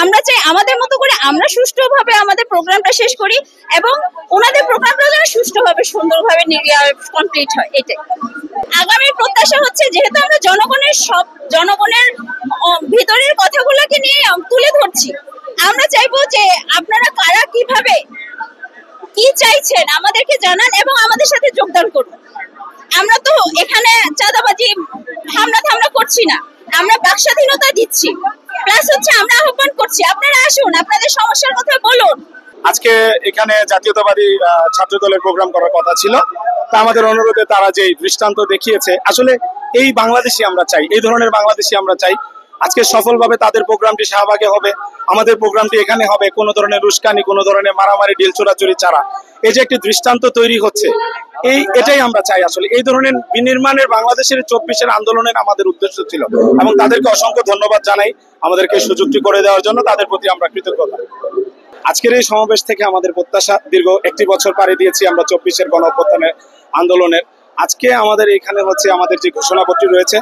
আমরা চাই আমাদের মতো করে আমরা সুষ্ঠুভাবে আমাদের প্রোগ্রামটা শেষ করি এবং ওনাদের প্রোগ্রামটা যেন সুষ্ঠুভাবে সুন্দরভাবে কমপ্লিট হয়। এটাই আগামী প্রত্যাশা হচ্ছে, যেহেতু আমরা জনগণের ভিতরের কথাগুলোকে নিয়ে তুলে ধরছি, আমরা চাইবো যে আপনারা কারা কিভাবে কি চাইছেন আমাদেরকে জানান এবং আমাদের সাথে যোগদান করুন। আমরা তো এখানে চাঁদাবাজি হামলা থামলা করছি না, আমরা বাক স্বাধীনতা দিচ্ছি, প্লাস হচ্ছে আমরা আহ্বান করছি আপনারা আসুন, আপনাদের সমস্যার কথা বলুন। আজকে এখানে জাতীয়তাবাদী ছাত্র দলের প্রোগ্রাম করার কথা ছিল, তা আমাদের অনুরোধে তারা যে দৃষ্টান্ত দেখিয়েছে, আসলে এই বাংলাদেশি আমরা চাই, এই ধরনের বাংলাদেশি আমরা চাই। আজকে সফলভাবে তাদের প্রোগ্রামটি শাহবাগে হবে, আমাদের প্রোগ্রামটি এখানে হবে, কোনো ধরনের উস্কানি, কোনো ধরনের মারামারি, ডিল চোরাচুরি ছাড়া। এই যে একটি দৃষ্টান্ত তৈরি হচ্ছে, এটাই আমরা চাই। আসলে এই ধরনের বিনির্মাণের বাংলাদেশের 24-এর আন্দোলনের আমাদের উদ্দেশ্য ছিল, এবং তাদেরকে অসংখ্য ধন্যবাদ জানাই আমাদেরকে সুযোগটি করে দেওয়ার জন্য। তাদের প্রতি আমরা কৃতজ্ঞতা। আজকের এই সমাবেশ থেকে আমাদের প্রত্যাশা, দীর্ঘ 1 বছর পাড়ি দিয়েছি আমরা 24-এর গণঅভ্যুত্থানের আন্দোলনের। আজকে আমাদের এখানে হচ্ছে আমাদের যে ঘোষণাপত্র রয়েছে,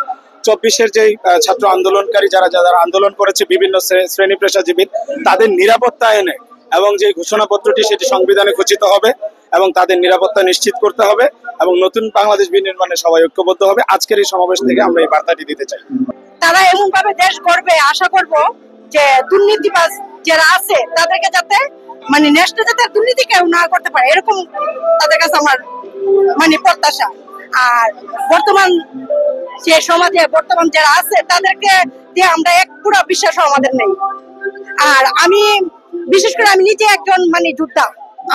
24-এর যে ছাত্র আন্দোলনকারী যারা আন্দোলন করেছে, বিভিন্ন শ্রেণী পেশাজীবী, তাদের নিরাপত্তা এনে এবং যে ঘোষণাপত্রটি সেটি সংবিধানে ঘোষিত হবে এবং তাদের নিরাপত্তা নিশ্চিত করতে হবে এবং নতুন বাংলাদেশ বিনির্মাণে সবাই ঐক্যবদ্ধ হবে। আজকের এই সমাবেশ থেকে আমরা এই বার্তাটি দিতে চাই। তারা এমন ভাবে দেশ গড়বে, আশা করব যে দুর্নীতিবাজ যারা আছে তাদেরকে যাতে নেক্সট যাতে দুর্নীতি কেউ না করতে পারে, এরকম তাদের কাছে আমার প্রত্যাশা। আর বর্তমান যে সমাজে বর্তমান যারা আছে তাদেরকে দিয়ে আমরা এক পুরো বিশ্বাস আমাদের নেই। আর আমি বিশেষ করে আমি নিজে একজন যোদ্ধা,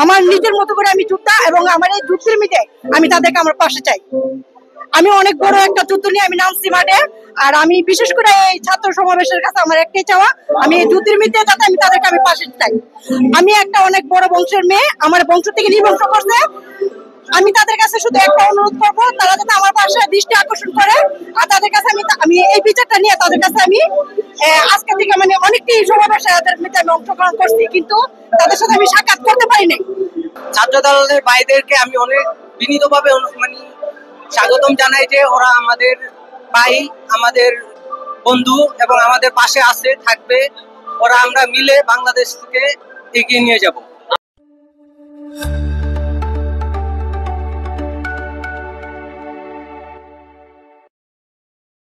আমার নিজের মতো করে আমি যোদ্ধা, এবং আমার এই যুদ্ধের মিটে আমি তাদেরকে আমার পাশে চাই। আমি অনেক বড় একটা যুদ্ধ নিয়ে আমি নামছি মাঠে, আর আমি বিশেষ করে এই ছাত্র সমাবেশের কাছে আমার একটাই চাওয়া, আমি এই যুদ্ধের মধ্যে যাতে আমি তাদেরকে আমি পাশে চাই। আমি একটা অনেক বড় বংশের মেয়ে, আমার বংশ থেকে নিবংশ করছে। আমি তাদের কাছে শুধু একটা অনুরোধ করবো, তারা যাতে আমার পাশে দৃষ্টি আকর্ষণ করে, আর তাদের কাছে আমি এই বিচারটা নিয়ে তাদের কাছে আমি আজকে থেকে অনেকটি সমাবেশে আমি অংশগ্রহণ করছি, কিন্তু তাদের সাথে আমি সাক্ষাৎ করতে পারি নাই। ছাত্র দলের ভাইদেরকে আমি অনেক বিনীতভাবে স্বাগতম জানাই যে ওরা আমাদের ভাই, আমাদের বন্ধু এবং আমাদের পাশে আছে, থাকবে। ওরা আমরা মিলে বাংলাদেশকে এগিয়ে নিয়ে যাব।